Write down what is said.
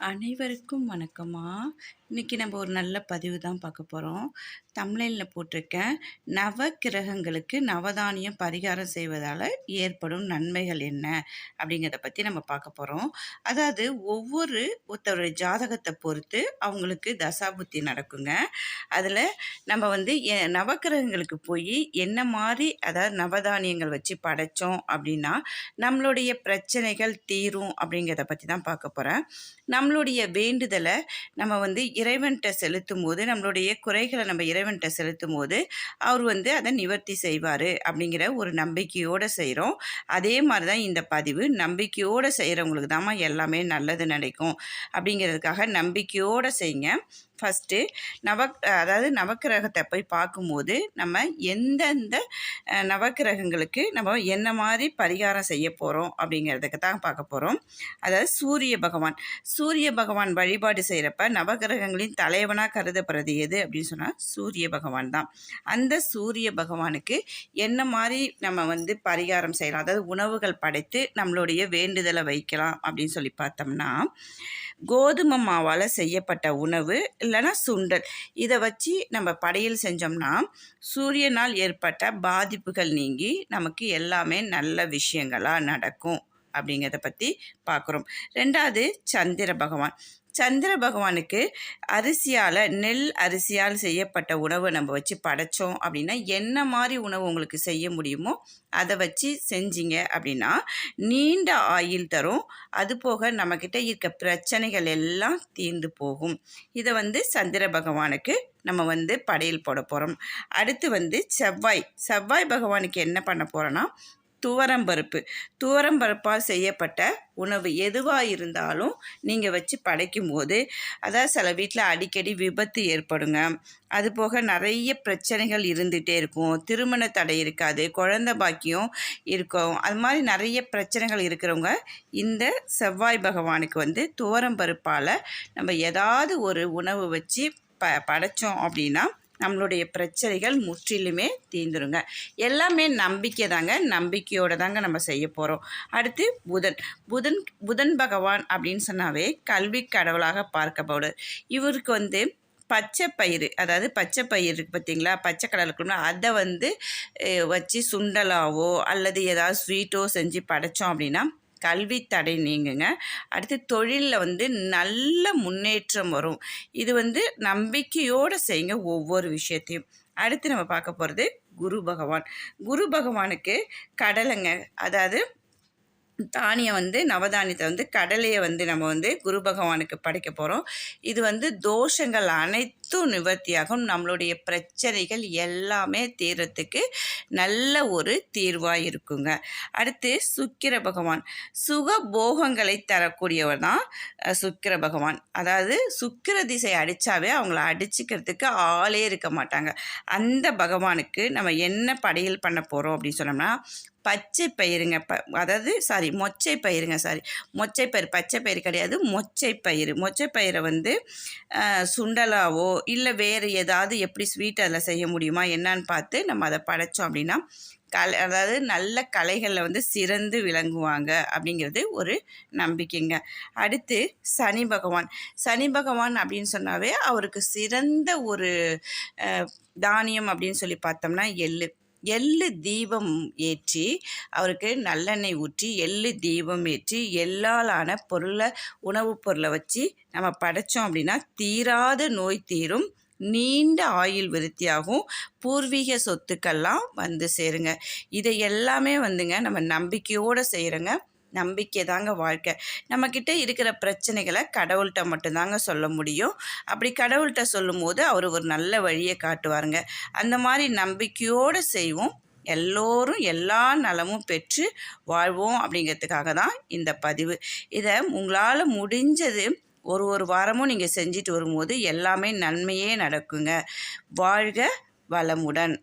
அனைவருக்கும் வணக்கம்மா. இன்னைக்கு நம்ம ஒரு நல்ல பதிவு தான் பார்க்க போகிறோம். தம்ப்நெயிலில் போட்டிருக்கேன், நவக்கிரகங்களுக்கு நவதானியம் பரிகாரம் செய்வதால் ஏற்படும் நன்மைகள் என்ன அப்படிங்கிறத பற்றி நம்ம பார்க்க போகிறோம். அதாவது ஒருத்தருடைய ஜாதகத்தை பொறுத்து அவங்களுக்கு தசாபுத்தி நடக்குங்க. அதில் நம்ம வந்து நவக்கிரகங்களுக்கு போய் என்ன மாதிரி, அதாவது நவதானியங்கள் வச்சு படைத்தோம் அப்படின்னா நம்மளுடைய பிரச்சனைகள் தீரும் அப்படிங்கிறத பற்றி தான் பார்க்க போகிறேன். நம்மளுடைய வேண்டுதலை நம்ம வந்து இறைவன்கிட்ட செலுத்தும் போது, நம்மளுடைய குறைகளை நம்ம இறைவன்கிட்ட செலுத்தும் போது அவர் வந்து அதை நிவர்த்தி செய்வார் அப்படிங்கிற ஒரு நம்பிக்கையோடு செய்கிறோம். அதே மாதிரி தான் இந்த பதிவு. நம்பிக்கையோடு செய்கிறவங்களுக்கு தாம்மா எல்லாமே நல்லது நடக்கும் அப்படிங்கிறதுக்காக நம்பிக்கையோடு செய்யுங்க. ஃபஸ்ட்டு அதாவது நவக்கிரகத்தை போய் பார்க்கும்போது நம்ம எந்தெந்த நவக்கிரகங்களுக்கு நம்ம என்ன மாதிரி பரிகாரம் செய்ய போகிறோம் அப்படிங்கிறதுக்கு தான் பார்க்க போகிறோம். அதாவது சூரிய பகவான் வழிபாடு செய்கிறப்ப நவக்கிரகங்களின் தலைவனாக கருதப்படுறது எது அப்படின்னு சொன்னால் சூரிய பகவான் தான். அந்த சூரிய பகவானுக்கு என்ன மாதிரி நம்ம வந்து பரிகாரம் செய்யலாம், அதாவது உணவுகள் படைத்து நம்மளுடைய வேண்டுதலை வைக்கலாம் அப்படின்னு சொல்லி பார்த்தோம்னா, கோதுமை மாவால் செய்யப்பட்ட உணவு இல்லைன்னா சுண்டல், இதை வச்சு நம்ம படையல் செஞ்சோம்னா சூரியனால் ஏற்பட்ட பாதிப்புகள் நீங்கி நமக்கு எல்லாமே நல்ல விஷயங்களாக நடக்கும் அப்படிங்கிறத பற்றி பார்க்குறோம். ரெண்டாவது சந்திர பகவானுக்கு நெல் அரிசியால் செய்யப்பட்ட உணவு நம்ம வச்சு படைத்தோம் அப்படின்னா என்ன மாதிரி உணவு உங்களுக்கு செய்ய முடியுமோ அதை வச்சு செஞ்சீங்க அப்படின்னா நீண்ட ஆயுள் தரும். அதுபோக நம்மக்கிட்ட இருக்க பிரச்சனைகள் எல்லாம் தீர்ந்து போகும். இதை வந்து சந்திர பகவானுக்கு நம்ம வந்து படையல் போட போகிறோம். அடுத்து வந்து செவ்வாய் பகவானுக்கு என்ன பண்ண போகிறோன்னா துவரம்பருப்பால் செய்யப்பட்ட உணவு எதுவாக இருந்தாலும் நீங்கள் வச்சு படைக்கும்போது, அதாவது சில வீட்டில் அடிக்கடி விபத்து ஏற்படுங்க. அதுபோக நிறைய பிரச்சனைகள் இருந்துகிட்டே இருக்கும். திருமண தடை இருக்காது, குழந்தை பாக்கியம் இருக்கும். அது மாதிரி நிறைய பிரச்சனைகள் இருக்கிறவங்க இந்த செவ்வாய் பகவானுக்கு வந்து துவரம்பருப்பால் நம்ம ஏதாவது ஒரு உணவு வச்சு படைத்தோம் அப்படின்னா நம்மளுடைய பிரச்சனைகள் முற்றிலுமே தீர்ந்துருங்க. எல்லாமே நம்பிக்கை தாங்க. நம்பிக்கையோடு தாங்க நம்ம செய்ய போகிறோம். அடுத்து புதன் பகவான் அப்படின்னு சொன்னாவே கல்வி கடவுளாக பார்க்கப்படுது. இவருக்கு வந்து பச்சை பயிறு இருக்குது பார்த்திங்களா, பச்சை கலர் இருக்கணும், அதை வந்து வச்சு சுண்டலாவோ அல்லது ஏதாவது ஸ்வீட்டோ செஞ்சு படைத்தோம் அப்படின்னா கல்வி தடை நீங்குங்க. அடுத்து தொழிலில் வந்து நல்ல முன்னேற்றம் வரும். இது வந்து நம்பிக்கையோடு செய்யுங்க ஒவ்வொரு விஷயத்தையும். அடுத்து நம்ம பார்க்க போகிறது குரு பகவானுக்கு கடலைங்க, அதாவது தானியம் வந்து நவதானியத்தை வந்து கடலையை வந்து நம்ம வந்து குரு பகவானுக்கு படைக்க போகிறோம். இது வந்து தோஷங்கள் அனைத்தும் நிவர்த்தியாகும். நம்மளுடைய பிரச்சனைகள் எல்லாமே தீர்றதுக்கு நல்ல ஒரு தீர்வாக இருக்குங்க. அடுத்து சுக்கிர பகவான், சுகபோகங்களை தரக்கூடியவர் தான் சுக்கிர பகவான். அதாவது சுக்கிர திசை அடித்தாவே அவங்கள அடிச்சுக்கிறதுக்கு ஆளே இருக்க மாட்டாங்க. அந்த பகவானுக்கு நம்ம என்ன படையல் பண்ண போகிறோம் அப்படின்னு சொன்னோம்னா பச்சை பயிருங்க, மொச்சை பயிறு, பச்சை பயிறு கிடையாது, மொச்சை பயிரை வந்து சுண்டலாவோ இல்லை வேறு ஏதாவது எப்படி ஸ்வீட் அதில் செய்ய முடியுமா என்னான்னு பார்த்து நம்ம அதை படைத்தோம் அப்படின்னா அதாவது நல்ல கலைகளில் வந்து சிறந்து விளங்குவாங்க அப்படிங்கிறது ஒரு நம்பிக்கைங்க. அடுத்து சனி பகவான் அப்படின்னு சொன்னாவே அவருக்கு சிறந்த ஒரு தானியம் அப்படின்னு சொல்லி பார்த்தோம்னா எள்ளு தீபம் ஏற்றி அவருக்கு நல்லெண்ணெய் ஊற்றி எள்ளு தீபம் ஏற்றி எள்ளாலான உணவுப் பொருளை வச்சு நம்ம படைத்தோம் அப்படின்னா தீராத நோய் தீரும், நீண்ட ஆயுள் விருத்தியாகும், பூர்வீக சொத்துக்கள்லாம் வந்து சேருங்க. இதை எல்லாமே வந்துங்க நம்ம நம்பிக்கையோடு செய்கிறோங்க. நம்பிக்கை தாங்க வாழ்க்கை. நம்மக்கிட்ட இருக்கிற பிரச்சனைகளை கடவுள்கிட்ட மட்டும்தாங்க சொல்ல முடியும். அப்படி கடவுள்கிட்ட சொல்லும் போது அவர் ஒரு நல்ல வழியை காட்டுவாருங்க. அந்த மாதிரி நம்பிக்கையோடு செய்வோம். எல்லோரும் எல்லா நலமும் பெற்று வாழ்வோம் அப்படிங்கிறதுக்காக தான் இந்த பதிவு. இதை உங்களால் முடிஞ்சது ஒரு வாரமும் நீங்கள் செஞ்சுட்டு வரும்போது எல்லாமே நன்மையே நடக்குங்க. வாழ்க வளமுடன்.